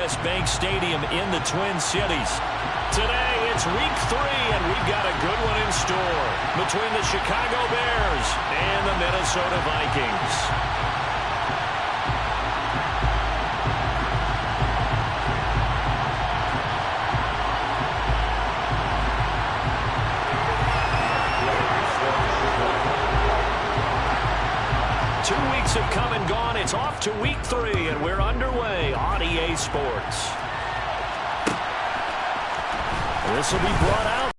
U.S. Bank Stadium in the Twin Cities. Today, it's week 3, and we've got a good one in store between the Chicago Bears and the Minnesota Vikings. 2 weeks have come and gone. It's off to week 3, and we're underway on EA Sports. This will be brought out.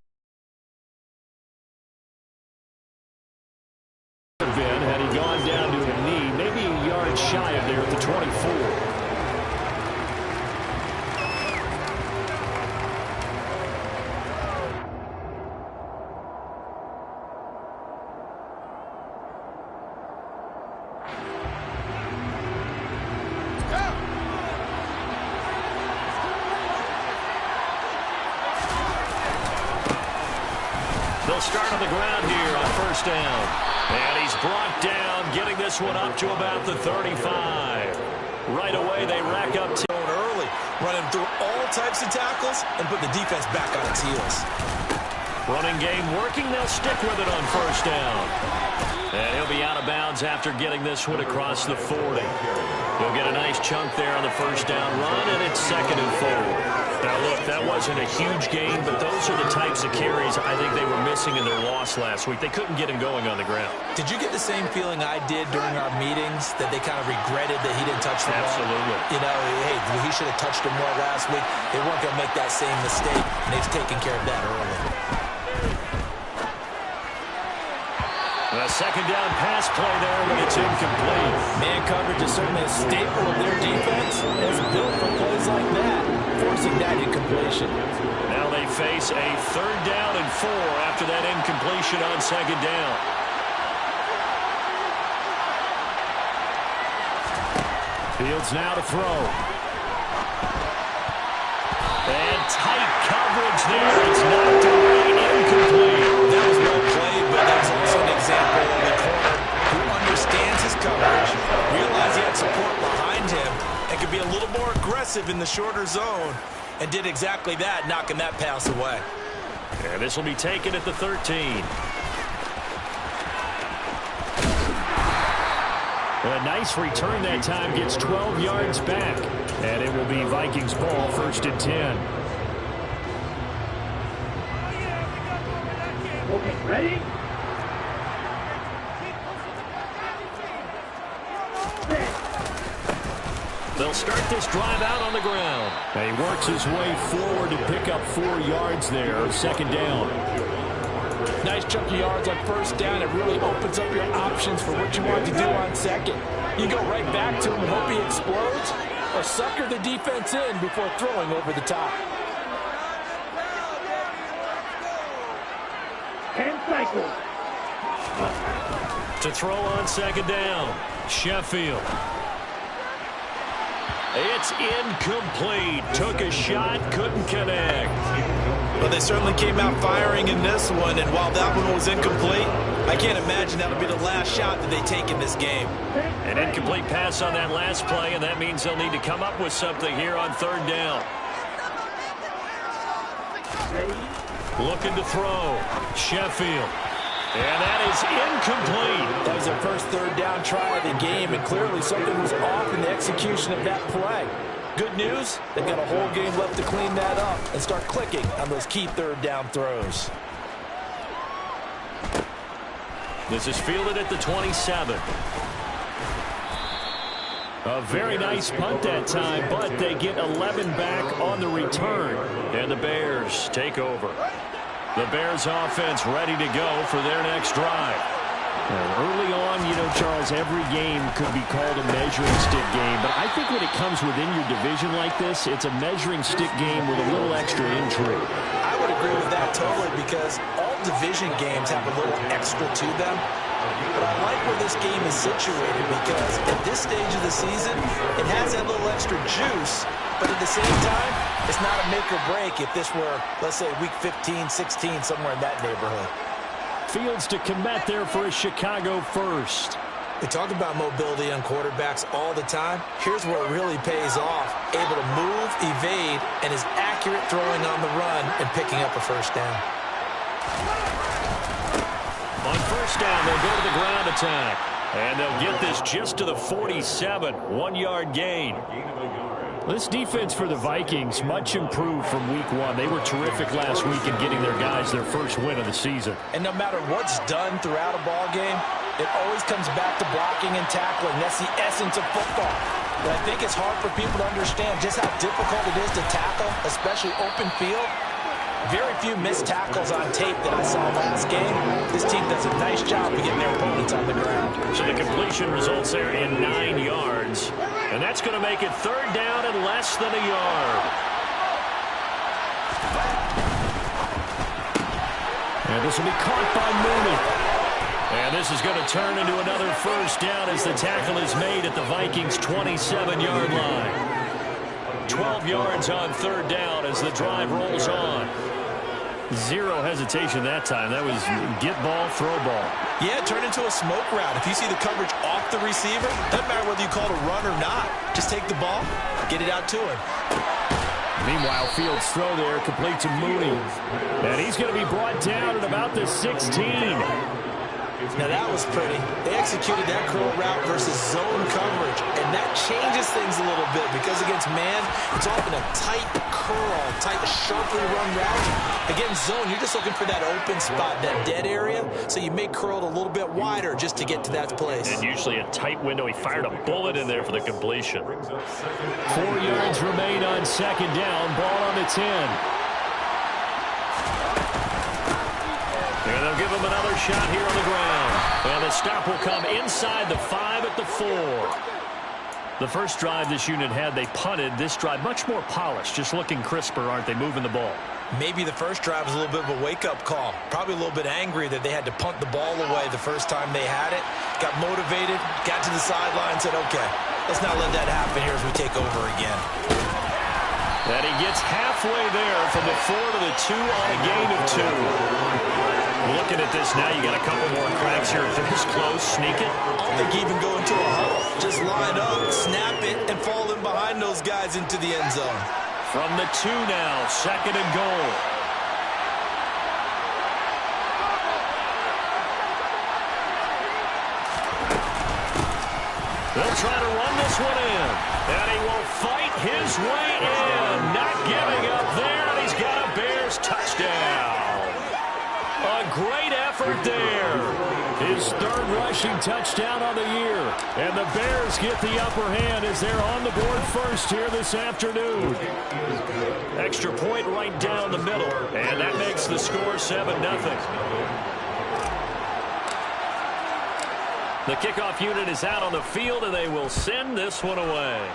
Had he gone down to a knee, maybe a yard shy of there at the 24. They'll start on the ground here on first down. And he's brought down, getting this one up to about the 35. Right away, they rack up early, running through all types of tackles and put the defense back on its heels. Running game working. They'll stick with it on first down. And he'll be out of bounds after getting this one across the 40. He'll get a nice chunk there on the first down run, and it's 2nd and 4. Now, look, that wasn't a huge gain, but those are the types of carries I think they were missing in their loss last week. They couldn't get him going on the ground. Did you get the same feeling I did during our meetings, that they kind of regretted that he didn't touch the ball? Absolutely. You know, hey, he should have touched him more last week. They weren't going to make that same mistake, and they've taken care of that early. A second down pass play there, but it's incomplete. Man coverage is certainly a staple of their defense. It's built for plays like that, forcing that incompletion. Now they face a 3rd down and 4 after that incompletion on 2nd down. Fields now to throw. And tight coverage there. It's knocked away, incomplete. That was well played, but that's also an example of a corner who understands his coverage, realized he had support behind him, and could be a little more aggressive in the shorter zone, and did exactly that, knocking that pass away. And this will be taken at the 13. A nice return that time, gets 12 yards back. And it will be Vikings ball, 1st and 10. Okay, ready? They'll start this drive out on the ground. And he works his way forward to pick up 4 yards there, 2nd down. Nice chunk of yards on first down. It really opens up your options for what you want to do on 2nd. You go right back to him and hope he explodes, or sucker the defense in before throwing over the top. 10 cycles. To throw on 2nd down, Sheffield. It's incomplete. Took a shot, couldn't connect. Well, they certainly came out firing in this one, and while that one was incomplete, I can't imagine that'll be the last shot that they take in this game. An incomplete pass on that last play, and that means they'll need to come up with something here on 3rd down. Looking to throw. Sheffield. And that is incomplete. That was their first 3rd down try of the game, and clearly something was off in the execution of that play. Good news, they've got a whole game left to clean that up and start clicking on those key 3rd down throws. This is fielded at the 27. A very nice punt that time, but they get 11 back on the return. And the Bears take over. The Bears offense ready to go for their next drive. Early on, you know, Charles, every game could be called a measuring stick game. But I think when it comes within your division like this, it's a measuring stick game with a little extra intrigue. I would agree with that totally, because all division games have a little extra to them. But I like where this game is situated, because at this stage of the season, it has that little extra juice. But at the same time, it's not a make or break if this were, let's say, week 15, 16, somewhere in that neighborhood. Fields to commit there for a Chicago first. We talk about mobility on quarterbacks all the time. Here's where it really pays off. Able to move evade and his accurate throwing on the run and picking up a first down. On first down, they'll go to the ground attack. And they'll get this just to the 47, 1-yard gain. This defense for the Vikings, much improved from week one. They were terrific last week in getting their guys their first win of the season. And no matter what's done throughout a ball game, it always comes back to blocking and tackling. That's the essence of football. But I think it's hard for people to understand just how difficult it is to tackle, especially open field. Very few missed tackles on tape that I saw last game. This team does a nice job of getting their opponents on the ground. So the completion results there in 9 yards. And that's going to make it third down and less than a yard. And this will be caught by Mooney. And this is going to turn into another first down as the tackle is made at the Vikings' 27-yard line. 12 yards on third down as the drive rolls on. Zero hesitation that time. That was get ball, throw ball. Yeah, turn into a smoke route. If you see the coverage off the receiver, doesn't matter whether you call it a run or not. Just take the ball, get it out to him. Meanwhile, Fields' throw there complete to Mooney. And he's going to be brought down at about the 16. Now that was pretty. They executed that curl route versus zone coverage, and that changes things a little bit because against man, it's often a tight curl, tight, sharply run route. Against zone, you're just looking for that open spot, that dead area, so you may curl it a little bit wider just to get to that place. And usually a tight window. He fired a bullet in there for the completion. 4 yards remain on second down. Ball on the 10. And they'll give him another shot here on the ground. And the stop will come inside the 5 at the 4. The first drive this unit had, they punted. This drive, much more polished, just looking crisper, aren't they, moving the ball? Maybe the first drive was a little bit of a wake-up call. Probably a little bit angry that they had to punt the ball away the first time they had it. Got motivated, got to the sideline, said, okay, let's not let that happen here as we take over again. And he gets halfway there from the 4 to the 2 on a gain of 2. Looking at this now, you got a couple more cracks here. If they're this close, sneak it. I don't think even go into a huddle. Just line up, snap it, and fall in behind those guys into the end zone. From the 2 now, second and goal. They'll try to run this one in. And he will fight his way in. Not giving up there, and he's got a Bears touchdown. A great effort there. His third rushing touchdown on the year. And the Bears get the upper hand as they're on the board first here this afternoon. Extra point right down the middle. And that makes the score 7-0. The kickoff unit is out on the field, and they will send this one away.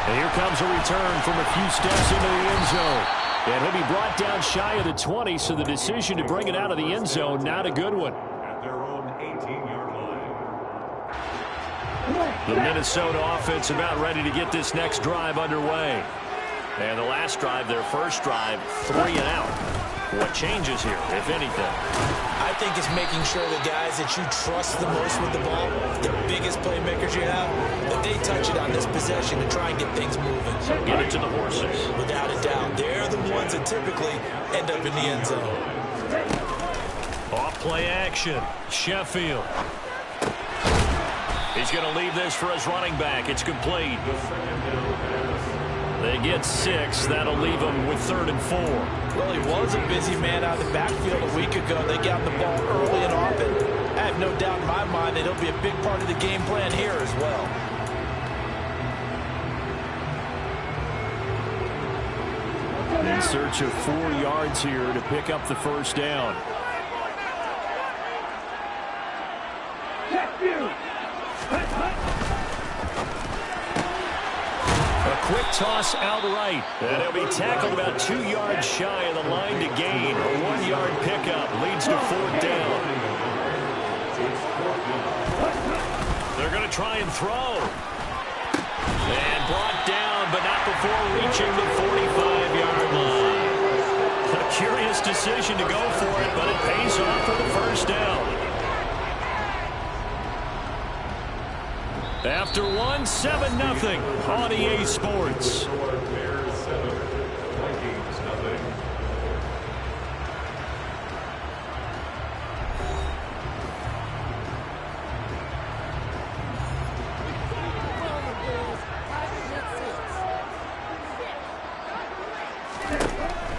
And here comes a return from a few steps into the end zone. And he'll be brought down shy of the 20, so the decision to bring it out of the end zone, not a good one. At their own 18-yard line. The Minnesota offense about ready to get this next drive underway. And the last drive, their first drive, 3 and out. What changes here, if anything? I think it's making sure the guys that you trust the most with the ball, the biggest playmakers you have, that they touch it on this possession to try and get things moving. So get it to the horses. Without a doubt. They're the ones that typically end up in the end zone. Off play action. Sheffield. He's going to leave this for his running back. It's complete. They get 6. That'll leave them with 3rd and 4. Well, he was a busy man out of the backfield a week ago. They got the ball early and often. I have no doubt in my mind that he'll be a big part of the game plan here as well. In search of 4 yards here to pick up the first down. Quick toss outright. And he'll be tackled about 2 yards shy of the line to gain. A 1-yard pickup leads to 4th down. They're going to try and throw. And brought down, but not before reaching the 45-yard line. A curious decision to go for it, but it pays off for the first down. After one, 7-0 on EA Sports. Bears 7, Vikings nothing.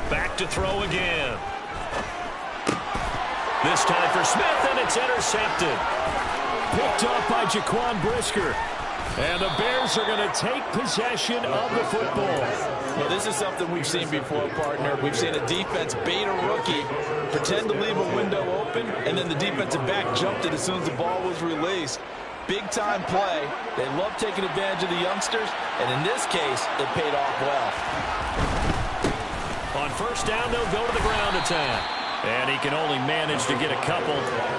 Back to throw again. This time for Smith, and it's intercepted. Picked off by Jaquan Brisker. And the Bears are going to take possession of the football. Well, this is something we've seen before, partner. We've seen a defense bait a rookie, pretend to leave a window open, and then the defensive back jumped it as soon as the ball was released. Big-time play. They love taking advantage of the youngsters, and in this case, it paid off well. On first down, they'll go to the ground attack. And he can only manage to get a couple.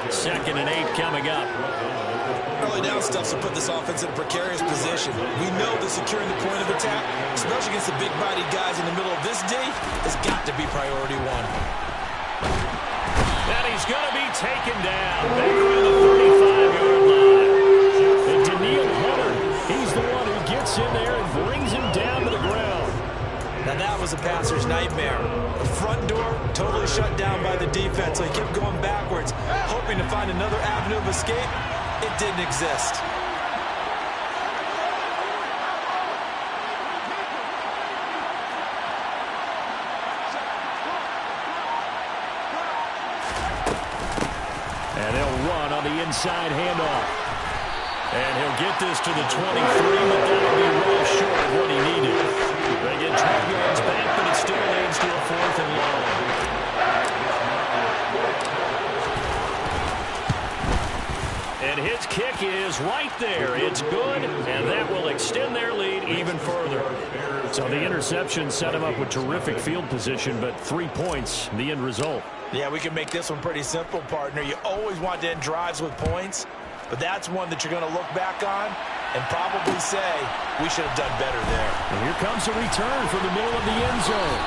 2nd and 8 coming up. Early down stuff to put this offense in a precarious position. We know that securing the point of attack, especially against the big-bodied guys in the middle of this D, has got to be priority one. And he's going to be taken down. Back around the 35-yard line. And Daniil Hunter, he's the one who gets in there and brings him down to the ground. Now that was a passer's nightmare. The front door totally shut down by the defense, so he kept going backwards, hoping to find another avenue of escape. It didn't exist. And he'll run on the inside handoff. And he'll get this to the 23, but that'll be well short of what he needed. They get 12 yards back, but it still leads to a 4th and long. And his kick is right there. It's good, and that will extend their lead even further. So the interception set him up with terrific field position, but 3 points, the end result. Yeah, we can make this one pretty simple, partner. You always want to end drives with points, but that's one that you're going to look back on and probably say, we should have done better there. And here comes a return from the middle of the end zone.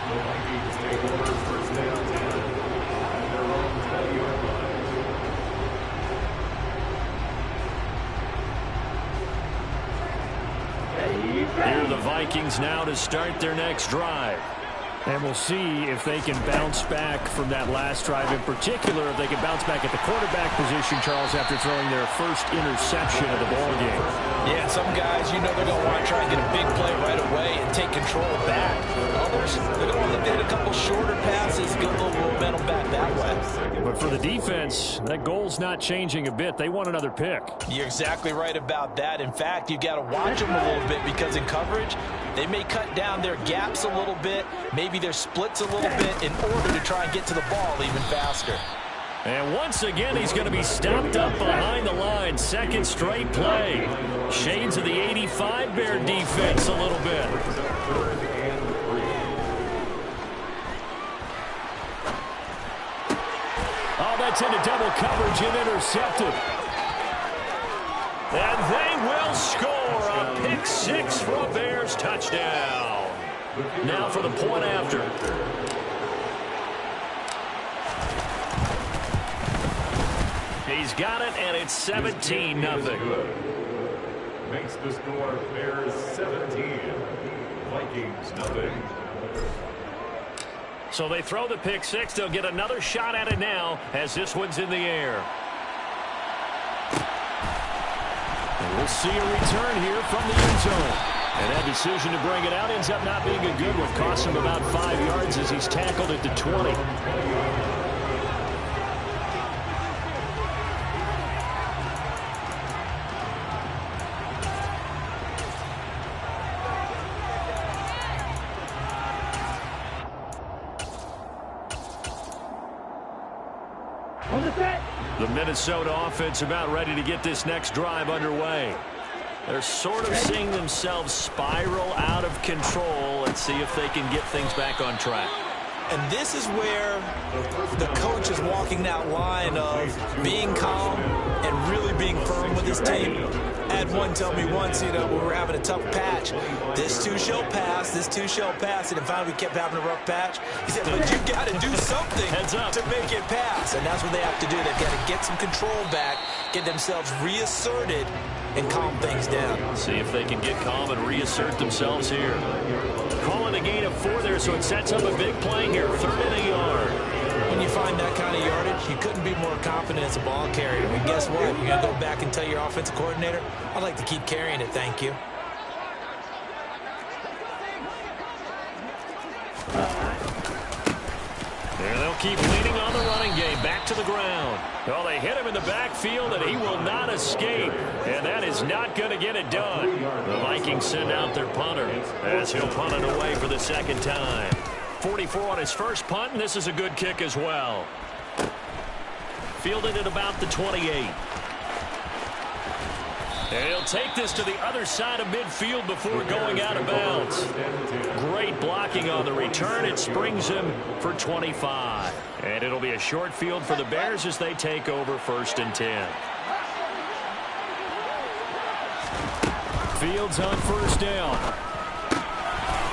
The Vikings take over first down 10 at their own 20-yard line. Here are the Vikings now to start their next drive. And we'll see if they can bounce back from that last drive, in particular if they can bounce back at the quarterback position, Charles, after throwing their first interception of the ball game. Yeah, some guys, you know they're going to want to try and get a big play right away and take control back. Others, they're going to want to look at a couple shorter passes, get a little momentum back that way. But for the defense, that goal's not changing a bit. They want another pick. You're exactly right about that. In fact, you got to watch them a little bit because in coverage, they may cut down their gaps a little bit, maybe their splits a little bit in order to try and get to the ball even faster. And once again, he's going to be stopped up behind the line. 2nd straight play. Shades of the 85 Bear defense a little bit. Oh, that's into double coverage and intercepted. And they will score a pick 6 for a Bears touchdown. Now for the point after. He's got it, and it's 17-0. Makes the score Bears 17, Vikings nothing. So they throw the pick 6. They'll get another shot at it now as this one's in the air. And we'll see a return here from the end zone. And that decision to bring it out ends up not being a good one. Costs him about 5 yards as he's tackled at the 20. On the set. The Minnesota offense about ready to get this next drive underway. They're sort of seeing themselves spiral out of control. Let's see if they can get things back on track. And this is where the coach is walking that line of being calm and really being firm with his team. had one tell me once, you know, when we were having a tough patch, this too shall pass, this too shall pass. And then finally we kept having a rough patch. He said, but you got to do something to make it pass. And that's what they have to do. They've got to get some control back, get themselves reasserted, and calm things down. See if they can get calm and reassert themselves here. Calling a gain of 4 there, so it sets up a big play here. 3rd and a yard. When you find that kind of yardage, you couldn't be more confident as a ball carrier. I mean, guess what? You're going to go back and tell your offensive coordinator, I'd like to keep carrying it, thank you. And they'll keep leaning on the running game. Back to the ground. Well, they hit him in the backfield, and he will not escape. And that is not going to get it done. The Vikings send out their punter as he'll punt it away for the 2nd time. 44 on his first punt, and this is a good kick as well. Fielded at about the 28. And he'll take this to the other side of midfield before going out of bounds. Great blocking on the return. It springs him for 25. And it'll be a short field for the Bears as they take over 1st and 10. Fields on 1st down.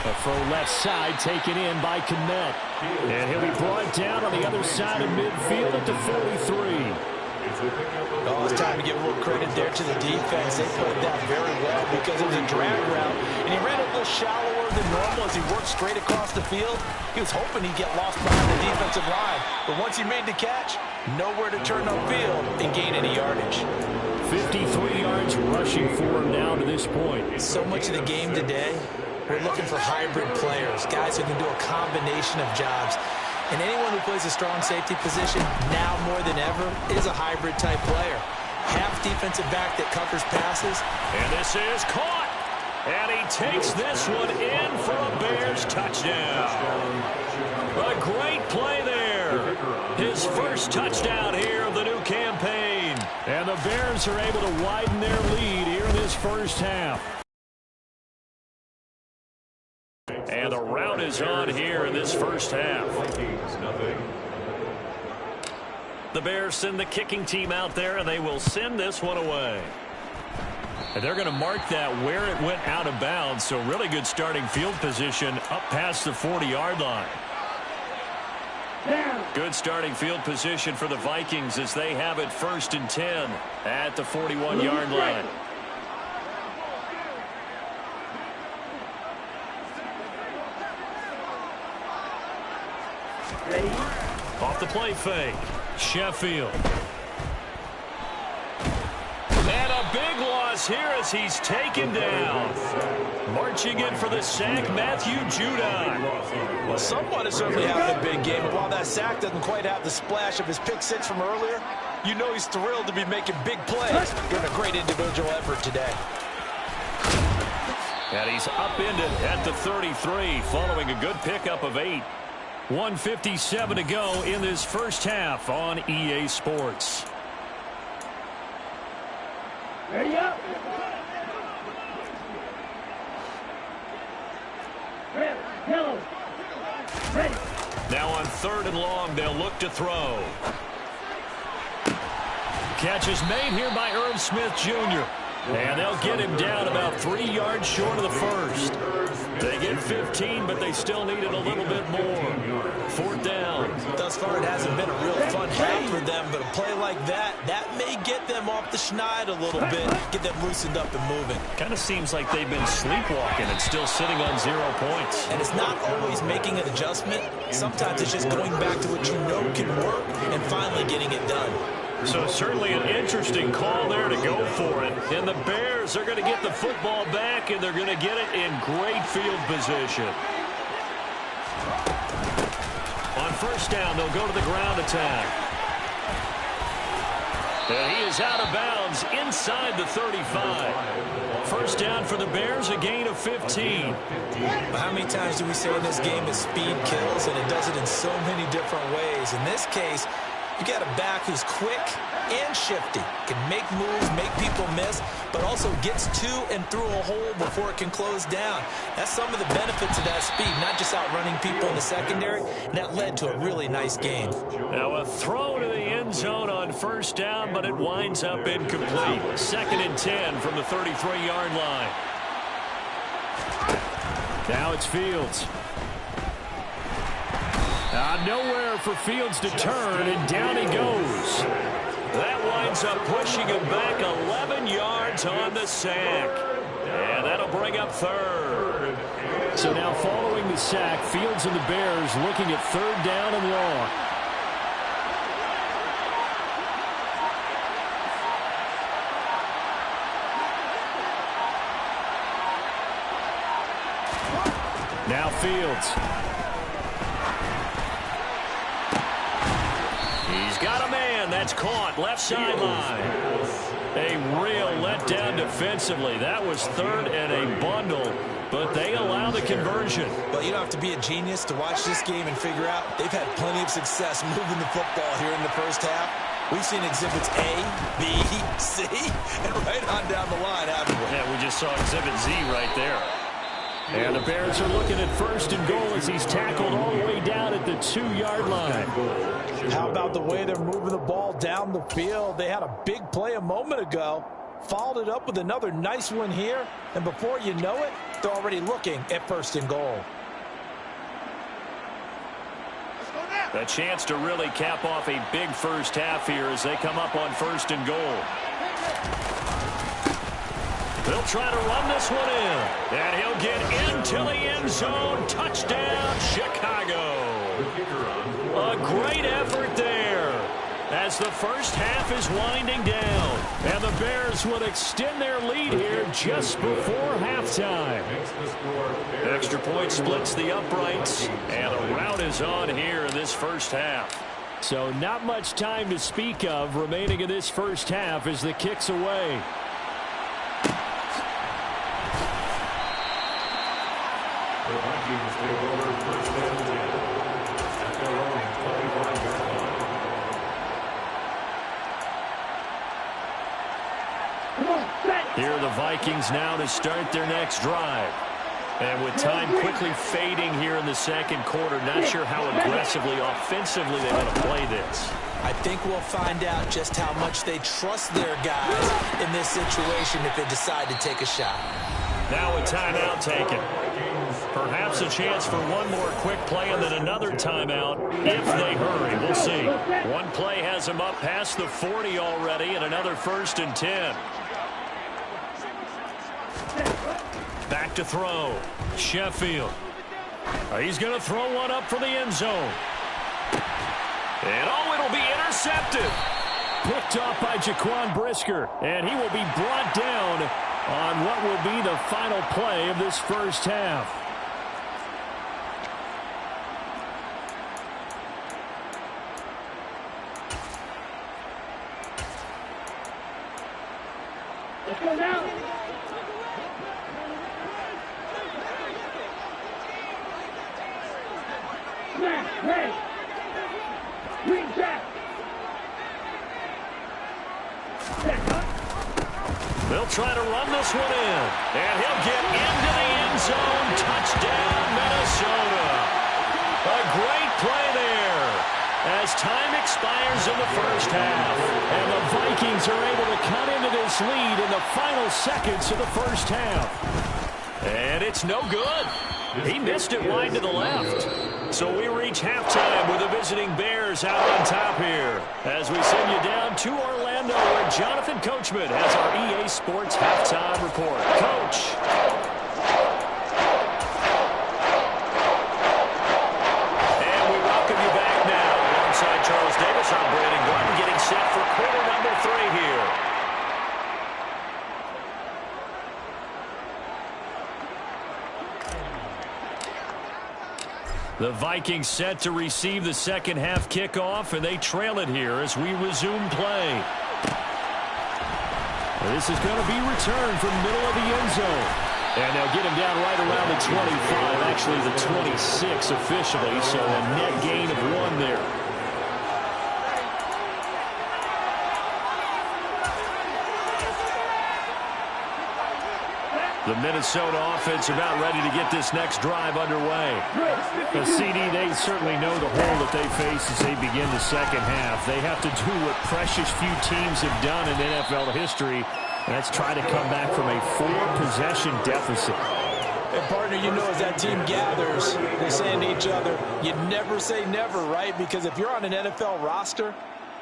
A throw left side taken in by Kmet. And he'll be brought down on the other side of midfield at the 43. Oh, it's time to give a little credit there to the defense. They played that very well because it was a drag route. And he ran a little shallower than normal as he worked straight across the field. He was hoping he'd get lost behind the defensive line. But once he made the catch, nowhere to turn upfield and gain any yardage. 53 yards rushing for him now to this point. So much of the game today, we're looking for hybrid players, guys who can do a combination of jobs. And anyone who plays a strong safety position, now more than ever, is a hybrid-type player. Half defensive back that covers passes. And this is caught. And he takes this one in for a Bears touchdown. A great play there. His first touchdown here of the new campaign. And the Bears are able to widen their lead here in this first half. And the rout is on here in this first half. The Bears send the kicking team out there, and they will send this one away. And they're going to mark that where it went out of bounds, so really good starting field position up past the 40-yard line. Good starting field position for the Vikings as they have it 1st and 10 at the 41-yard line. Off the play fake. Sheffield. And a big loss here as he's taken down. Marching in for the sack, Matthew Judon. Well, someone is certainly having a big game. And while that sack doesn't quite have the splash of his pick 6 from earlier, you know he's thrilled to be making big plays. Doing a great individual effort today. And he's upended at the 33 following a good pickup of 8. 1:57 to go in this first half on EA Sports. Ready up. Red, yellow. Ready. Now on 3rd and long, they'll look to throw. Catch is made here by Irv Smith Jr. And they'll get him down about 3 yards short of the first. They get 15, but they still need it a little bit more. 4th down. Thus far, it hasn't been a real fun half for them, but a play like that may get them off the schneid a little bit, get them loosened up and moving. Kind of seems like they've been sleepwalking and still sitting on 0 points. And it's not always making an adjustment. Sometimes it's just going back to what you know can work and finally getting it done. So certainly an interesting call there to go for it. And the Bears are going to get the football back, and they're going to get it in great field position. On 1st down, they'll go to the ground attack. And he is out of bounds inside the 35. 1st down for the Bears, a gain of 15. But how many times do we say in this game that speed kills, and it does it in so many different ways? In this case, You got a back who's quick and shifty, can make moves, make people miss, but also gets to and through a hole before it can close down. That's some of the benefits of that speed, not just outrunning people in the secondary, and that led to a really nice game. Now a throw to the end zone on first down, but it winds up incomplete. 2nd and 10 from the 33-yard line. Now it's Fields. Nowhere for Fields to turn, and down he goes. That winds up pushing him back 11 yards on the sack. And that'll bring up 3rd. So now following the sack, Fields and the Bears looking at 3rd down and long. Now Fields. He's got a man. That's caught. Left sideline. A real letdown defensively. That was 3rd and a bundle, but they allow the conversion. Well, you don't have to be a genius to watch this game and figure out they've had plenty of success moving the football here in the first half. We've seen exhibits A, B, C, and right on down the line, haven't we? Yeah, we just saw exhibit Z right there. And the Bears are looking at 1st and goal as he's tackled all the way down at the 2-yard line. How about the way they're moving the ball down the field? They had a big play a moment ago, followed it up with another nice one here, and before you know it, they're already looking at 1st and goal. A chance to really cap off a big first half here as they come up on 1st and goal. They'll try to run this one in, and he'll get into the end zone. Touchdown, Chicago. A great effort there as the first half is winding down. And the Bears would extend their lead here just before halftime. Extra point splits the uprights, and a rout is on here in this first half. So not much time to speak of remaining in this first half as the kick's away. The Vikings take over 1st and 10 at their own 25-yard line. Here are the Vikings now to start their next drive. And with time quickly fading here in the 2nd quarter, not sure how aggressively, offensively they want to play this. I think we'll find out just how much they trust their guys in this situation if they decide to take a shot. Now a timeout taken. Perhaps a chance for one more quick play and then another timeout if they hurry. We'll see. One play has them up past the 40 already and another 1st and 10. Back to throw. Sheffield. He's going to throw one up for the end zone. And it'll be intercepted. Picked off by Jaquan Brisker, and he will be brought down on what will be the final play of this first half. Let's go now. Snap, ready. Green jack. They'll try to run this one in. And he'll get into the end zone. Touchdown, Minnesota. A great play there as time expires in the first half. And the Vikings are able to cut into this lead in the final seconds of the first half. And it's no good. He missed it wide to the left. So we reach halftime with the visiting Bears out on top here as we send you down to Orlando where Jonathan Coachman has our EA Sports halftime report. Coach. And we welcome you back now. Alongside Charles Davis, I'm Brandon Gordon getting set for quarter number 3 here. The Vikings set to receive the second half kickoff, and they trail it here as we resume play. This is going to be returned from the middle of the end zone. And they'll get him down right around the 25, actually the 26 officially, so a net gain of 1 there. The Minnesota offense about ready to get this next drive underway. The CD, they certainly know the hole that they face as they begin the second half. They have to do what precious few teams have done in NFL history, and that's try to come back from a 4-possession deficit. And partner, you know, as that team gathers, they're saying to each other, you never say never, right? Because if you're on an NFL roster,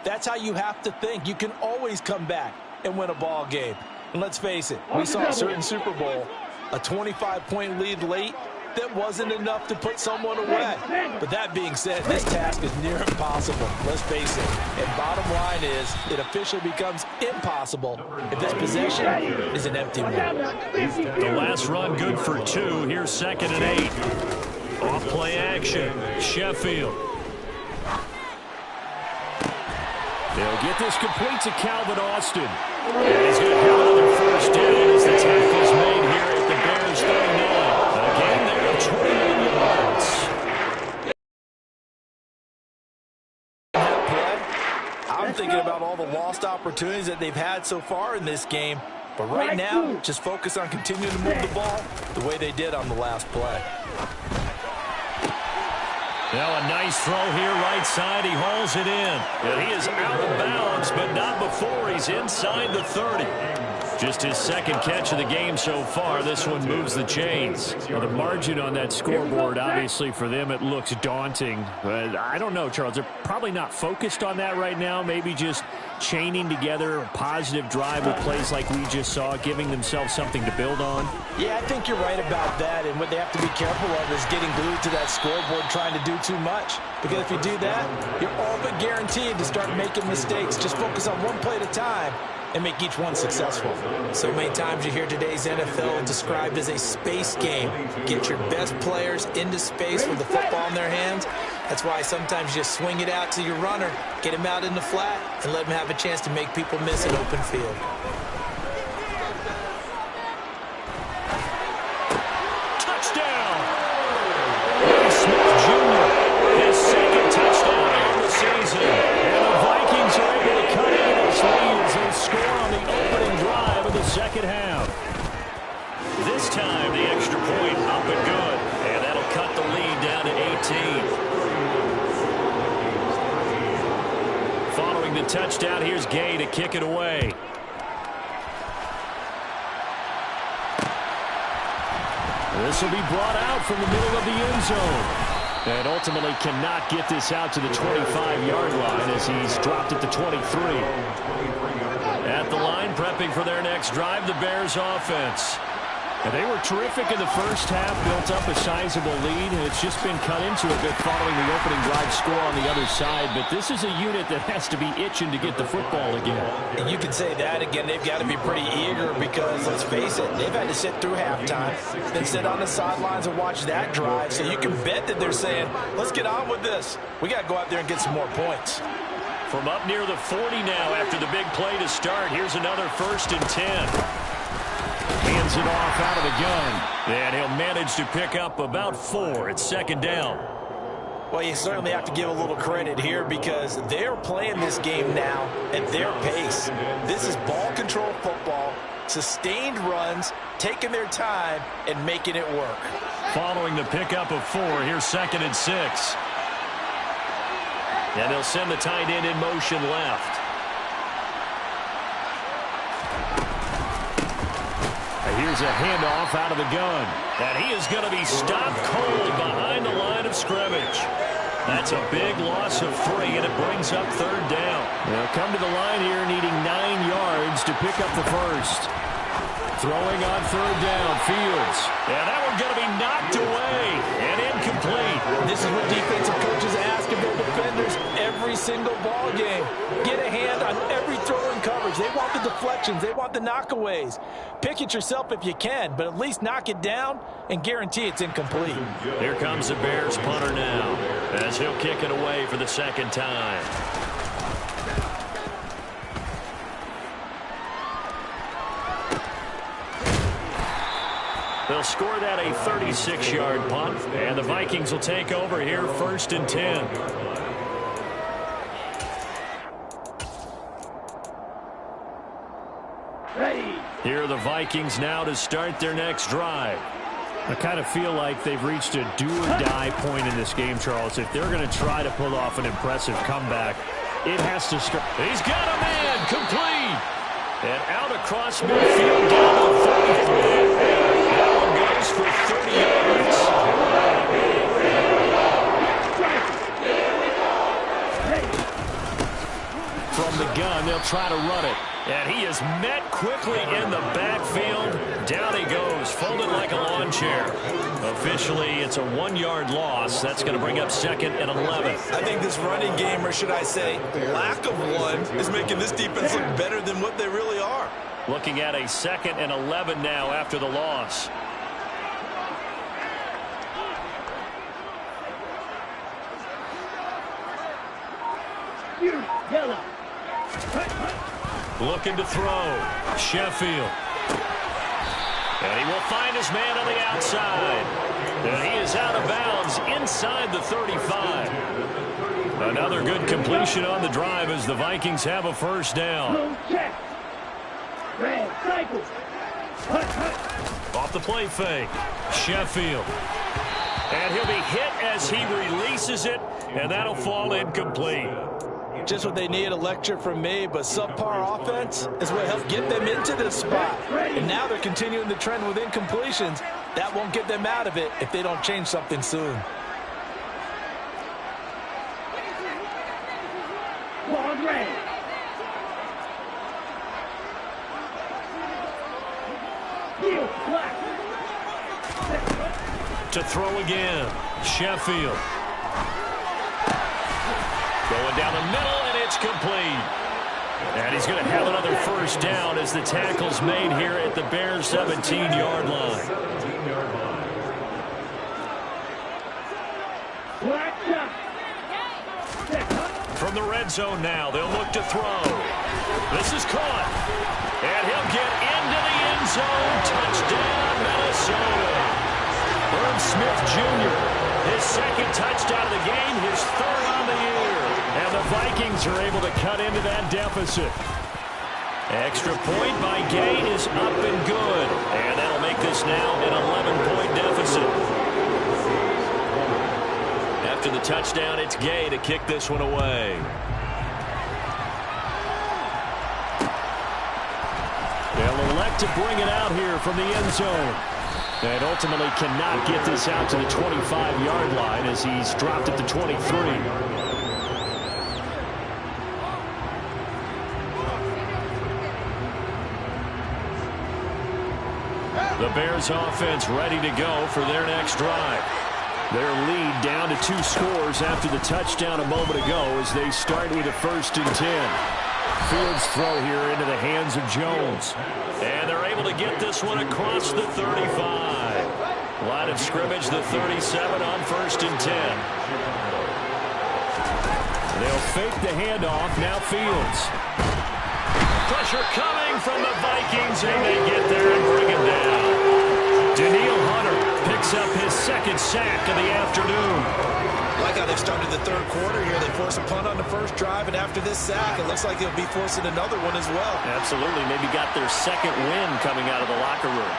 that's how you have to think. You can always come back and win a ball game. And let's face it, we saw a certain Super Bowl, a 25-point lead late, that wasn't enough to put someone away. But that being said, this task is near impossible, let's face it. And bottom line is, it officially becomes impossible if this possession is an empty one. The last run good for 2. Here's 2nd and 8. Off play action. Sheffield. They'll get this complete to Calvin Austin. And he's going to have another first down as the tackle is made here at the Bears 39. A gain there of 21 yards. I'm thinking about all the lost opportunities that they've had so far in this game. But right now, just focus on continuing to move the ball the way they did on the last play. Now a nice throw here right side. He hauls it in. And he is out of bounds, but not before he's inside the 30. Just his 2nd catch of the game so far. This one moves the chains. Well, the margin on that scoreboard, obviously, for them, it looks daunting. But I don't know, Charles. They're probably not focused on that right now. Maybe just chaining together a positive drive with plays like we just saw, giving themselves something to build on. Yeah, I think you're right about that. And what they have to be careful of is getting glued to that scoreboard trying to do too much. Because if you do that, you're all but guaranteed to start making mistakes. Just focus on one play at a time and make each one successful. So many times you hear today's NFL described as a space game. Get your best players into space with the football in their hands. That's why sometimes you just swing it out to your runner, get him out in the flat, and let him have a chance to make people miss an open field. Touchdown! Smith Jr. his 2nd touchdown of the season. And the Vikings are able to cut into this lead as they score on the opening drive of the second half. This time, the extra point up and good. And that'll cut the lead down to 18. Following the touchdown, here's Gay to kick it away. This will be brought out from the middle of the end zone. And ultimately cannot get this out to the 25-yard line as he's dropped at the 23. At the line, prepping for their next drive, the Bears offense. And they were terrific in the first half, built up a sizable lead, and it's just been cut into a bit following the opening drive score on the other side. But this is a unit that has to be itching to get the football again. And you can say that again. They've got to be pretty eager because, let's face it, they've had to sit through halftime, then sit on the sidelines and watch that drive. So you can bet that they're saying, let's get on with this. We got to go out there and get some more points. From up near the 40 now after the big play to start, here's another 1st and 10. Hands it off out of the gun. And he'll manage to pick up about 4. It's 2nd down. Well, you certainly have to give a little credit here because they're playing this game now at their pace. This is ball control football, sustained runs, taking their time, and making it work. Following the pickup of 4, here's 2nd and 6. And they'll send the tight end in motion left. Here's a handoff out of the gun. And he is going to be stopped cold behind the line of scrimmage. That's a big loss of 3, and it brings up 3rd down. They'll come to the line here needing 9 yards to pick up the first. Throwing on 3rd down, Fields. And that one's going to be knocked away and incomplete. This is what defensive coaches ask of their defenders every single ball game. Get a hand on every throw in coverage. They want the deflections. They want the knockaways. Pick it yourself if you can, but at least knock it down and guarantee it's incomplete. Here comes the Bears punter now as he'll kick it away for the 2nd time. They'll score that a 36-yard punt, and the Vikings will take over here 1st and 10. Ready. Here are the Vikings now to start their next drive. I kind of feel like they've reached a do-or-die point in this game, Charles. If they're going to try to pull off an impressive comeback, it has to start. He's got a man, complete. And out across midfield down to 33. That one goes for 30 yards. From the gun, they'll try to run it. And he is met quickly in the backfield. Down he goes, folded like a lawn chair. Officially, it's a 1-yard loss. That's going to bring up 2nd and 11. I think this running game, or should I say lack of one, is making this defense look better than what they really are. Looking at a 2nd and 11 now after the loss. Yellow. Looking to throw. Sheffield. And he will find his man on the outside. And he is out of bounds inside the 35. Another good completion on the drive as the Vikings have a first down. Blue check. Red cycle. Off the play fake. Sheffield. And he'll be hit as he releases it, and that'll fall incomplete. Just what they need, a lecture from me, but subpar offense is what helped get them into this spot. And now they're continuing the trend with incompletions. That won't get them out of it if they don't change something soon. Ball red. Heel black. To throw again. Sheffield. Going down the middle, and it's complete. And he's going to have another first down as the tackle's made here at the Bears' 17-yard line. Black shot. From the red zone now, they'll look to throw. This is caught. And he'll get into the end zone. Touchdown, Minnesota. Smith Jr., his 2nd touchdown of the game, his 3rd on the year. And the Vikings are able to cut into that deficit. Extra point by Gay is up and good. And that'll make this now an 11-point deficit. After the touchdown, it's Gay to kick this one away. They'll elect to bring it out here from the end zone. And ultimately cannot get this out to the 25-yard line as he's dropped at the 23. The Bears offense ready to go for their next drive. Their lead down to 2 scores after the touchdown a moment ago as they start with a 1st and 10. Fields throw here into the hands of Jones. And they're able to get this one across the 35. Line of scrimmage, the 37 on 1st and 10. They'll fake the handoff. Now Fields. Pressure coming from the Vikings, and they get there and bring him down. Daniil Hunter picks up his 2nd sack of the afternoon. Like how they started the 3rd quarter here. They force a punt on the 1st drive, and after this sack, it looks like they'll be forcing another one as well. Absolutely. Maybe got their 2nd win coming out of the locker room.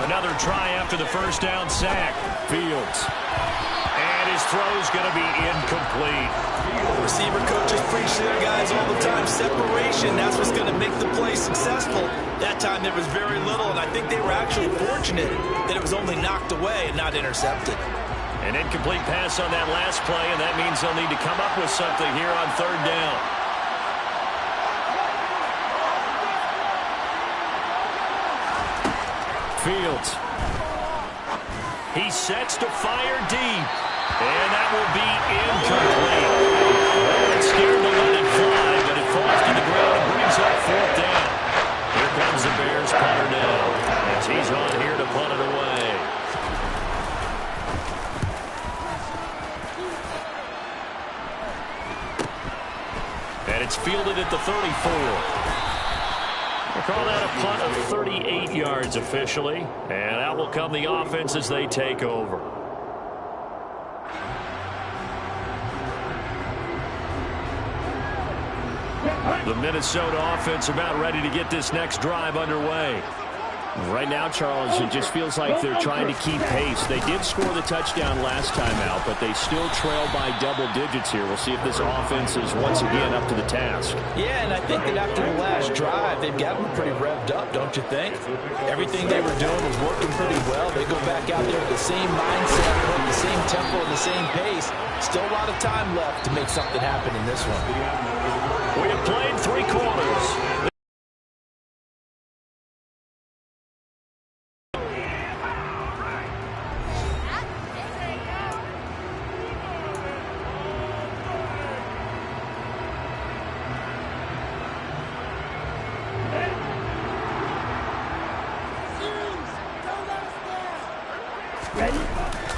Another try after the 1st down sack. Fields. And his throw's going to be incomplete. Receiver coaches preach to their guys all the time. Separation, that's what's going to make the play successful. That time there was very little, and I think they were actually fortunate that it was only knocked away and not intercepted. An incomplete pass on that last play, and that means they'll need to come up with something here on 3rd down. Fields. He sets to fire deep, and that will be incomplete. It's scared to let it fly, but it falls to the ground and brings up 4th down. Here comes the Bears punter now, as he's on here to punt it away. And it's fielded at the 34. We'll call that a punt of 38 yards officially. And out will come the offense as they take over. Hut. The Minnesota offense about ready to get this next drive underway. Right now, Charles, it just feels like they're trying to keep pace. They did score the touchdown last time out, but they still trail by double digits here. We'll see if this offense is once again up to the task. Yeah, and I think that after the last drive, they've got them pretty revved up, don't you think? Everything they were doing was working pretty well. They go back out there with the same mindset, the same tempo, and the same pace. Still a lot of time left to make something happen in this one. We have played 3 quarters.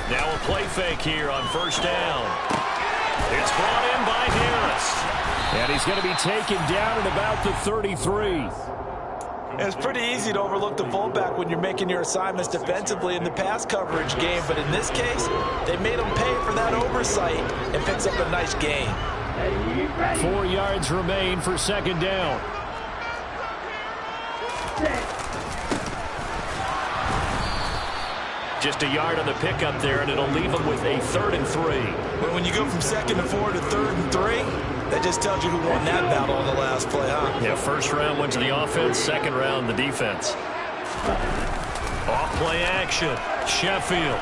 Now a play fake here on first down. It's brought in by Harris. And he's going to be taken down at about the 33. It's pretty easy to overlook the fullback when you're making your assignments defensively in the pass coverage game, but in this case, they made him pay for that oversight and picks up a nice gain. 4 yards remain for second down. Just a yard on the pickup there, and it'll leave them with a 3rd and 3. But when you go from 2nd and 4 to 3rd and 3, that just tells you who won that battle on the last play, huh? Yeah, first round went to the offense, second round the defense. Off play action. Sheffield.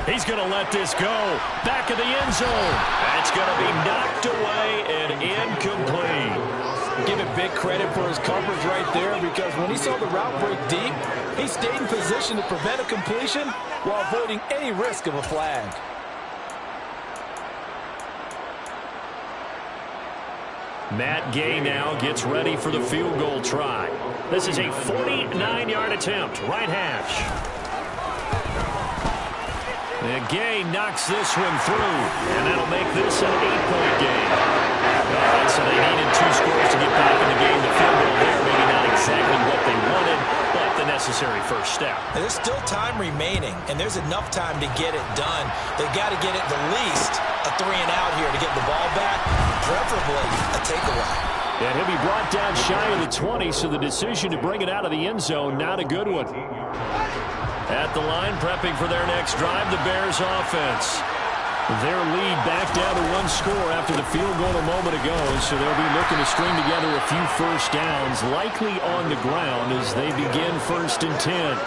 He's going to let this go. Back of the end zone. That's going to be knocked away and incomplete. Give it big credit for his coverage right there, because when he saw the route break deep, he stayed in position to prevent a completion while avoiding any risk of a flag. Matt Gay now gets ready for the field goal try. This is a 49-yard attempt, right hash. And Gay knocks this one through, and that'll make this an 8-point game. All right, so they needed 2 scores to get back in the game. The field goal there, maybe not exactly what they wanted, but the necessary first step. There's still time remaining, and there's enough time to get it done. They've got to get it the least a 3-and-out here to get the ball back, preferably a takeaway. And he'll be brought down shy of the 20, so the decision to bring it out of the end zone, not a good one. At the line, prepping for their next drive, the Bears offense. Their lead back down to 1 score after the field goal a moment ago, so they'll be looking to string together a few first downs, likely on the ground as they begin 1st and 10.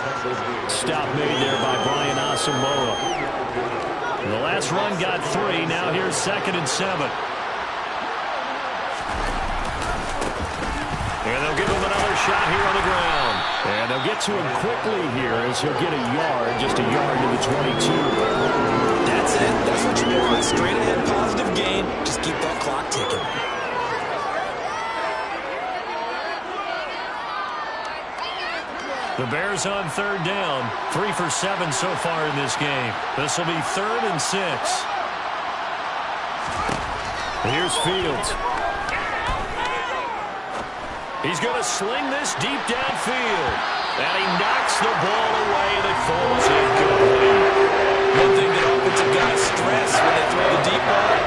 Stop made there by Brian Asamoah. The last run got 3, now here's 2nd and 7. And they'll give him another shot here on the ground. And they'll get to him quickly here as he'll get a yard, just a yard to the 22. That's it. That's what you want. Straight ahead, positive gain. Just keep that clock ticking. The Bears on 3rd down. 3 for 7 so far in this game. This will be 3rd and 6. Here's Fields. He's going to sling this deep downfield. And he knocks the ball away and it falls incomplete. One thing that offensive guys stress when they throw the deep ball,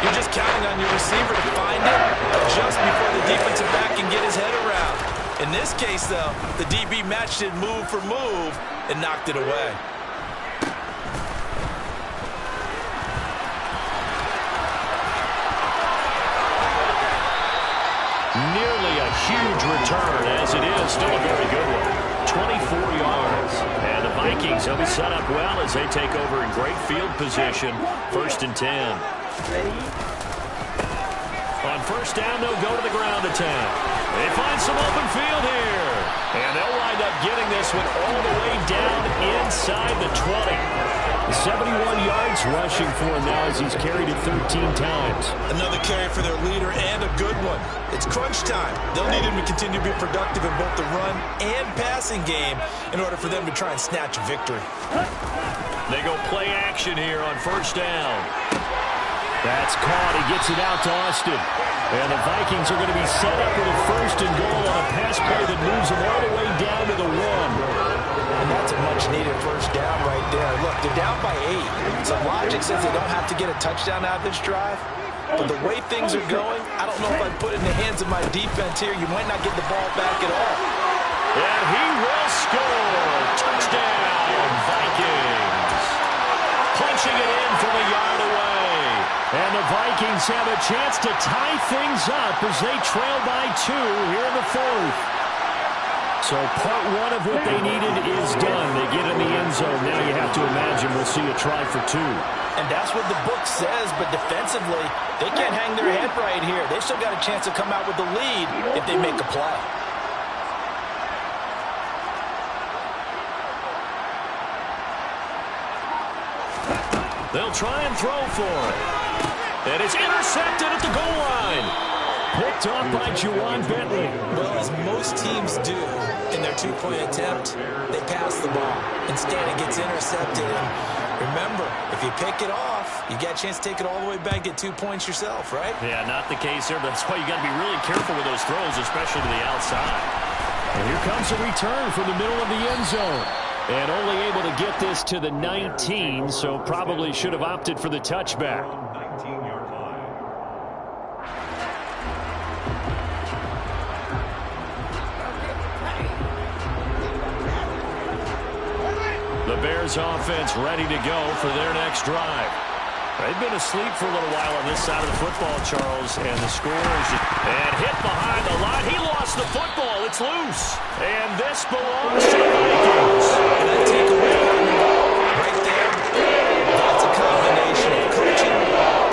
you're just counting on your receiver to find it just before the defensive back can get his head around. In this case, though, the DB matched it move for move and knocked it away. Nearly a huge return, as it is still a very good one. 24 yards. And the Vikings will be set up well as they take over in great field position. 1st and 10. On 1st down, they'll go to the ground attack. They find some open field here. And they'll wind up getting this one all the way down inside the 20. 71 yards rushing for him now as he's carried it 13 times. Another carry for their leader and a good one. It's crunch time. They'll need him to continue to be productive in both the run and passing game in order for them to try and snatch a victory. They go play action here on 1st down. That's caught. He gets it out to Austin. And the Vikings are going to be set up with a 1st and goal on a pass play that moves them all the way down to the 1. And that's a much-needed 1st down right there. Look, they're down by 8. So logic says they don't have to get a touchdown out of this drive. But the way things are going, I don't know if I'd put it in the hands of my defense here. You might not get the ball back at all. And he will score. Touchdown, Vikings. Punching it in from a yard away. And the Vikings have a chance to tie things up as they trail by 2 here in the 4th. So part 1 of what they needed is done. They get in the end zone. Now you have to imagine we'll see a try for 2. And that's what the book says, but defensively, they can't hang their head right here. They've still got a chance to come out with the lead if they make a play. They'll try and throw for it. And it's intercepted at the goal line. Picked off by Juwan Bentley. Well, as most teams do in their 2-point attempt, they pass the ball. Instead, it gets intercepted. And remember, if you pick it off, you get a chance to take it all the way back, get 2 points yourself, right? Yeah, not the case there, but that's why you got to be really careful with those throws, especially to the outside. And here comes a return from the middle of the end zone. And only able to get this to the 19, so probably should have opted for the touchback. 19-yard line. The Bears offense ready to go for their next drive. They've been asleep for a little while on this side of the football, Charles, and the score is just... And hit behind the line. He lost the football. It's loose. And this belongs to the Vikings. And that takeaway right there, that's a combination of coaching,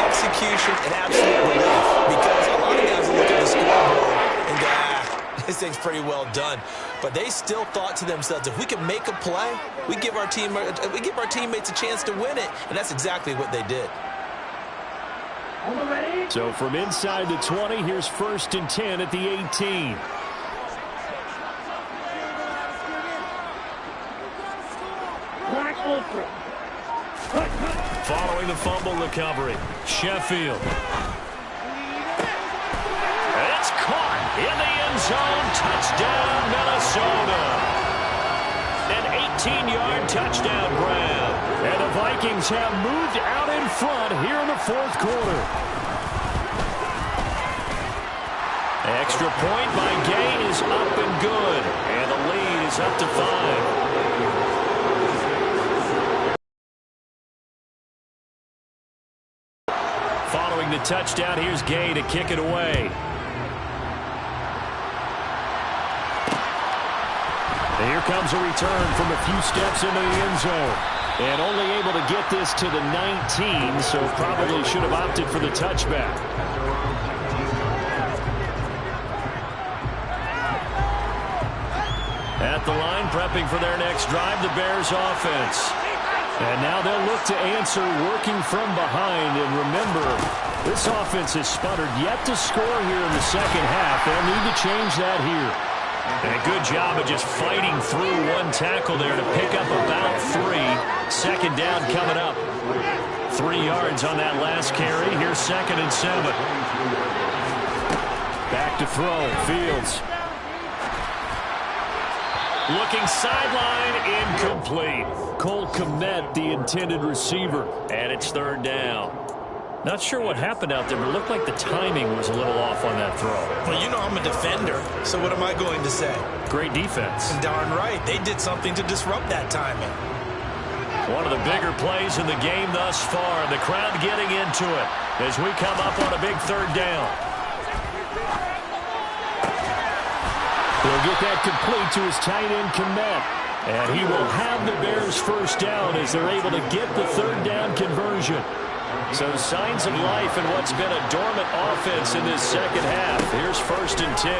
execution, and absolute relief. Because a lot of guys will look at the scoreboard and go, this thing's pretty well done. But they still thought to themselves, if we can make a play, we give our teammates a chance to win it. And that's exactly what they did. So from inside the 20, here's 1st and 10 at the 18. Black Ultra. Following the fumble recovery, Sheffield. It's caught in the end zone. Touchdown, Minnesota. An 18-yard touchdown grab. And the Vikings have moved out in front here in the 4th quarter. Extra point by Gay is up and good. And the lead is up to 5. Following the touchdown, here's Gay to kick it away. And here comes a return from a few steps into the end zone. And only able to get this to the 19, so probably should have opted for the touchback. At the line, prepping for their next drive, the Bears offense. And now they'll look to answer working from behind. And remember, this offense has sputtered yet to score here in the second half. They'll need to change that here. And a good job of just fighting through one tackle there to pick up about 3. Second down coming up. 3 yards on that last carry. Here's 2nd and 7. Back to throw. Fields. Looking sideline, incomplete. Cole Kmet, the intended receiver. And it's 3rd down. Not sure what happened out there, but it looked like the timing was a little off on that throw. Well, you know I'm a defender, so what am I going to say? Great defense. Darn right. They did something to disrupt that timing. One of the bigger plays in the game thus far. The crowd getting into it as we come up on a big 3rd down. He'll get that complete to his tight end, Kmet. And he will have the Bears' 1st down as they're able to get the 3rd down conversion. So signs of life in what's been a dormant offense in this second half. Here's 1st and 10.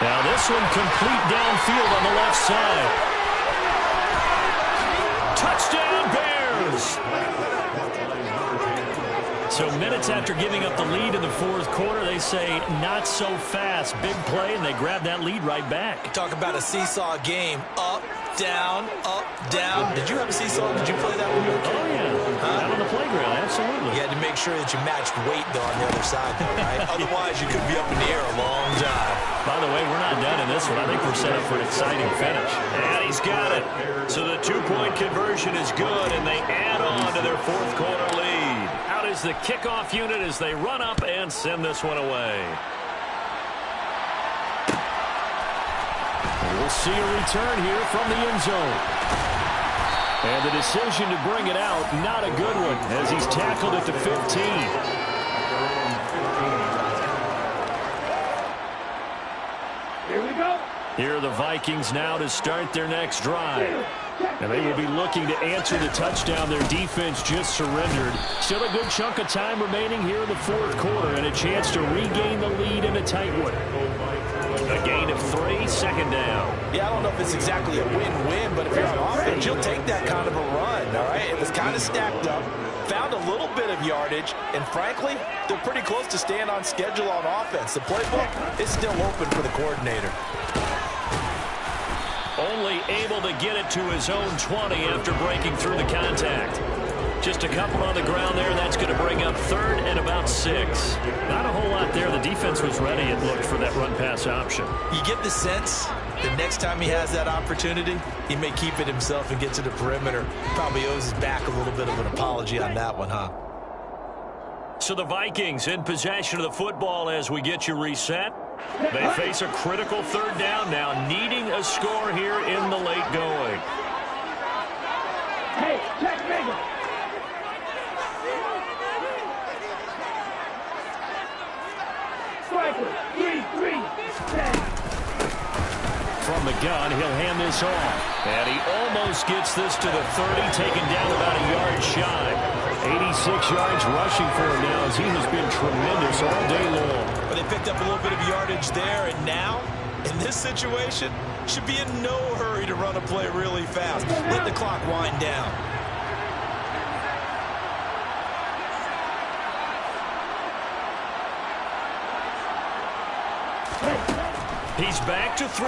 Now this one complete downfield on the left side. Touchdown Bears! So minutes after giving up the lead in the 4th quarter, they say not so fast. Big play, and they grab that lead right back. Talk about a seesaw game. Up, down, up, down. Did you have a seesaw? Did you play that when you were a kid? Oh, yeah. Out on the playground, absolutely. You had to make sure that you matched weight, though, on the other side, though, right? Otherwise, you could be up in the air a long time. By the way, we're not done in this this one. I think we're set up for an exciting finish. And he's got it. So the two-point conversion is good, and they add on to their fourth quarter lead. Out is the kickoff unit as they run up and send this one away. We'll see a return here from the end zone. And the decision to bring it out, not a good one, as he's tackled at the 15. Here we go. Here are the Vikings now to start their next drive. And they will be looking to answer the touchdown their defense just surrendered. Still a good chunk of time remaining here in the fourth quarter and a chance to regain the lead in a tight one. A gain of 3, second down. Yeah, I don't know if it's exactly a win-win, but if you're on offense, you'll take that kind of a run, all right? It was kind of stacked up, found a little bit of yardage, and frankly, they're pretty close to staying on schedule on offense. The playbook is still open for the coordinator. Only able to get it to his own 20 after breaking through the contact. Just a couple on the ground there. That's going to bring up third and about 6. Not a whole lot there. The defense was ready, it looked, for that run-pass option. You get the sense that next time he has that opportunity, he may keep it himself and get to the perimeter. Probably owes his back a little bit of an apology on that one, huh? So the Vikings in possession of the football as we get you reset. They face a critical third down now, needing a score here in the late going. Hey, check Mega. Striker, 3-3. From the gun, he'll hand this off. And he almost gets this to the 30, taken down about a yard shy. 86 yards rushing for him now as he has been tremendous all day long. But they picked up a little bit of yardage there, and now, in this situation, should be in no hurry to run a play really fast. Let the clock wind down. He's back to throw.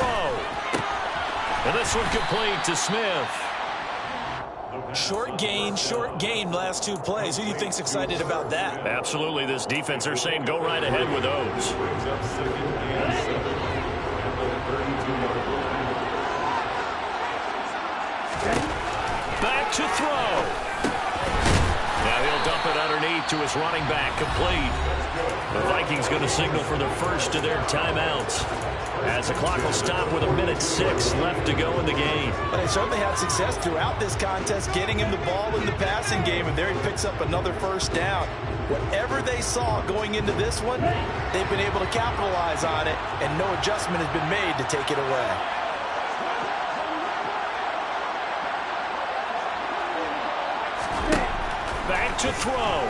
And this one complete to Smith. Short gain, last 2 plays. Who do you think's excited about that? Absolutely, this defense are saying go right ahead with those. Back to throw. Now he'll dump it underneath to his running back, complete. The Vikings going to signal for the first of their timeouts, as the clock will stop with 1:06 left to go in the game. But they certainly had success throughout this contest, getting him the ball in the passing game, and there he picks up another first down. Whatever they saw going into this one, they've been able to capitalize on it, and no adjustment has been made to take it away. Back to throw.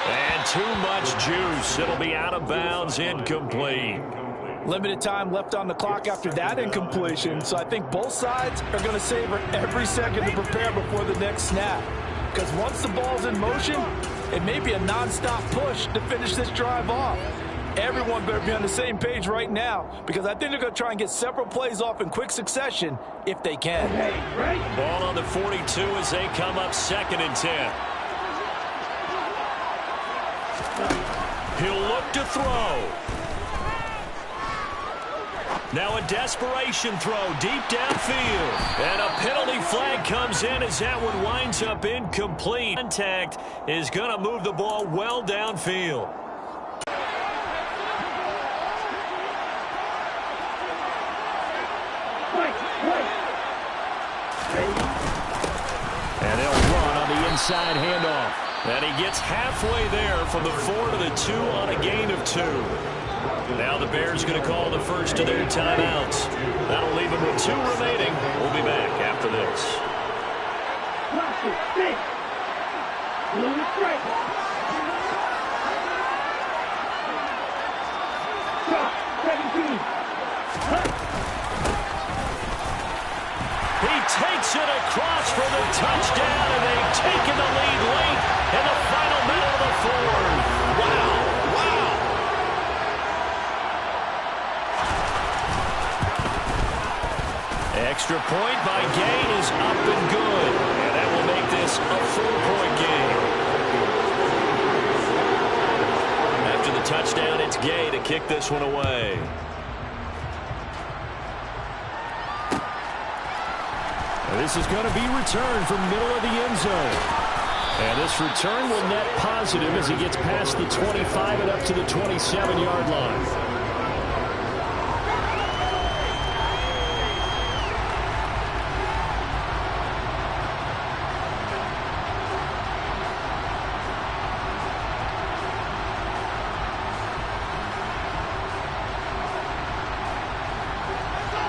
And too much juice. It'll be out of bounds, incomplete. Limited time left on the clock after that incompletion, so I think both sides are going to savor every second to prepare before the next snap. Because once the ball's in motion, it may be a non-stop push to finish this drive off. Everyone better be on the same page right now, because I think they're going to try and get several plays off in quick succession if they can. Ball on the 42 as they come up 2nd and 10. He'll look to throw. Now a desperation throw deep downfield. And a penalty flag comes in as that one winds up incomplete. Contact is going to move the ball well downfield. And they'll run on the inside handoff. And he gets halfway there from the 4 to the 2 on a gain of 2. Now the Bears going to call the first of their timeouts. That'll leave them with 2 remaining. We'll be back after this. He takes it across for the touchdown, and they've taken the lead late in the final minute of the 4th. Wow. Extra point by Gain is up and good, and that will make this a 4-point game. After the touchdown. It's Gay to kick this one away. This is going to be returned from middle of the end zone. And this return will net positive as he gets past the 25 and up to the 27-yard line.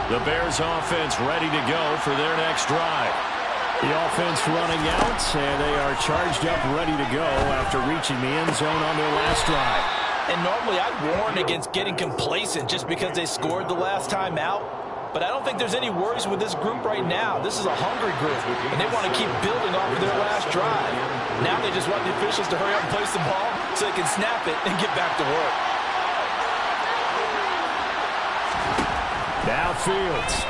The Bears offense ready to go for their next drive. The offense running out, and they are charged up, ready to go after reaching the end zone on their last drive. And normally I'd warn against getting complacent just because they scored the last time out. But I don't think there's any worries with this group right now. This is a hungry group, and they want to keep building off of their last drive. Now they just want the officials to hurry up and place the ball so they can snap it and get back to work. Now Fields.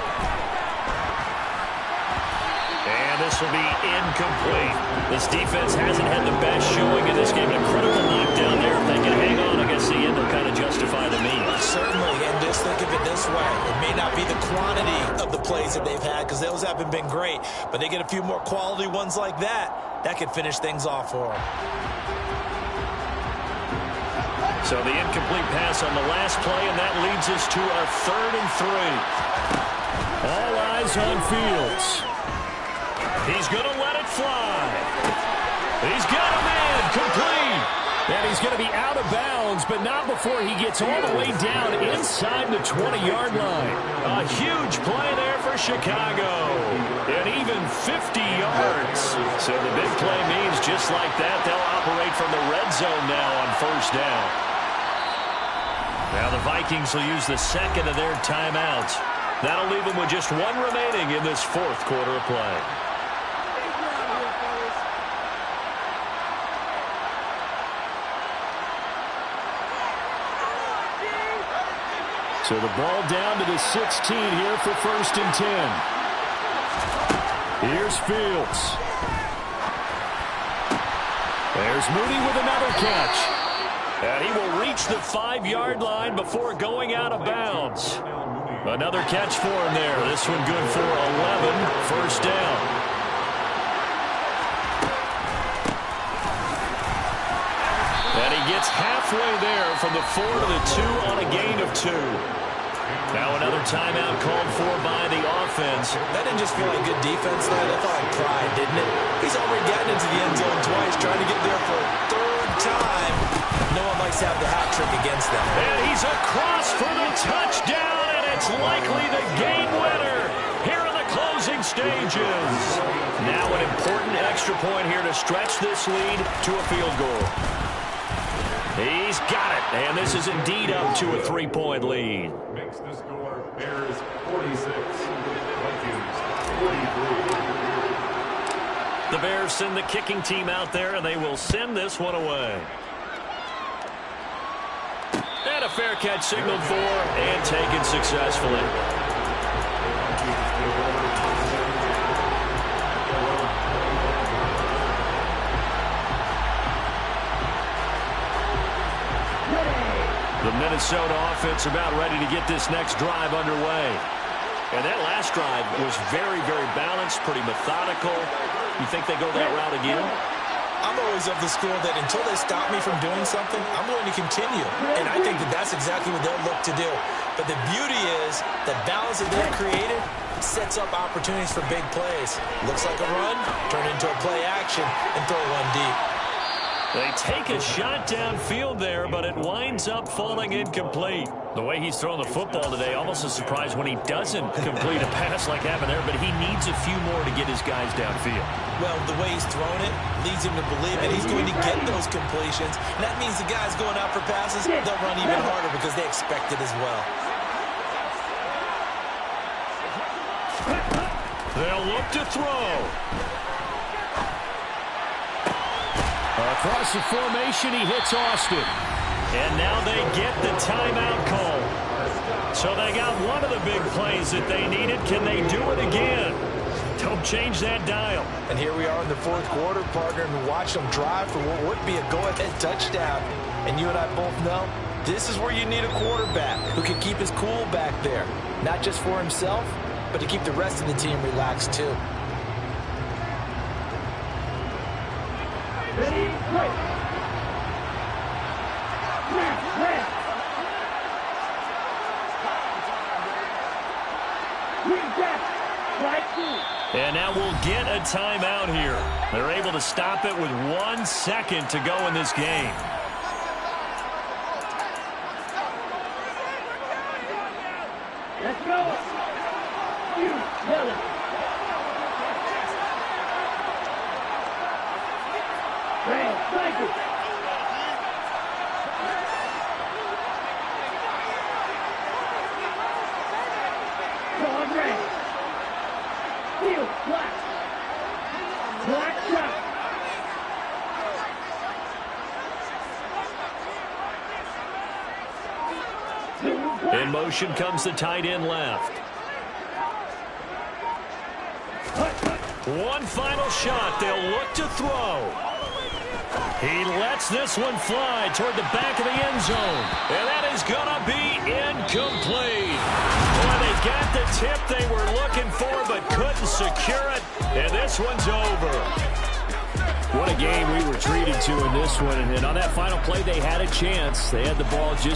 And this will be incomplete. This defense hasn't had the best showing in this game. A critical knockdown there. If they can hang on, I guess the end will kind of justify the means. Certainly, and just think of it this way. It may not be the quantity of the plays that they've had because those haven't been great, but they get a few more quality ones like that. That could finish things off for them. So the incomplete pass on the last play, and that leads us to a 3rd and 3. All eyes on Fields. He's going to let it fly. He's got a man complete. And he's going to be out of bounds, but not before he gets all the way down inside the 20-yard line. A huge play there for Chicago. And even 50 yards. So the big play means just like that, they'll operate from the red zone now on 1st down. Now the Vikings will use the second of their timeouts. That'll leave them with just one remaining in this 4th quarter of play. So the ball down to the 16 here for 1st and 10. Here's Fields. There's Mooney with another catch. And he will reach the 5-yard line before going out of bounds. Another catch for him there. This one good for 11. 1st down. And he gets halfway there from the 4 to the 2 on a gain of 2. Now another timeout called for by the offense. That didn't just feel like good defense there. That felt like pride, didn't it? He's already gotten into the end zone twice, trying to get there for a 3rd time. No one likes to have the hat trick against them. And he's across for the touchdown, and it's likely the game winner here in the closing stages. Now an important extra point here to stretch this lead to a field goal. He's got it, and this is indeed up to a 3-point lead. Makes the score Bears 46, Vikings 43. The Bears send the kicking team out there, and they will send this one away. And a fair catch signaled for and taken successfully. The Minnesota offense about ready to get this next drive underway. And that last drive was very, very balanced, pretty methodical. You think they go that route again? I'm always of the school that until they stop me from doing something, I'm going to continue. And I think that that's exactly what they'll look to do. But the beauty is the balance that they've created sets up opportunities for big plays. Looks like a run, turn into a play action, and throw one deep. They take a shot downfield there, but it winds up falling incomplete. The way he's throwing the football today, almost a surprise when he doesn't complete a pass like happened there, but he needs a few more to get his guys downfield. Well, the way he's thrown it leads him to believe that he's going to get those completions. And that means the guys going out for passes, they'll run even harder because they expect it as well. They'll look to throw. Across the formation, he hits Austin. And now they get the timeout call. So they got one of the big plays that they needed. Can they do it again? Don't change that dial. And here we are in the 4th quarter, partner, and watch them drive for what would be a go-ahead touchdown. And you and I both know this is where you need a quarterback who can keep his cool back there. Not just for himself, but to keep the rest of the team relaxed too. Ready, break. Snap, left. Read that. Right through. And now we'll get a timeout here. They're able to stop it with 1 second to go in this game. Let's go. You tell it. Crumz, Vikings. Going red. Field, black. Black shot. In motion comes the tight end left. One final shot. They'll look to throw. He lets this one fly toward the back of the end zone. And that is going to be incomplete. Boy, they got the tip they were looking for but couldn't secure it. And this one's over. What a game we were treated to in this one. And on that final play, they had a chance. They had the ball just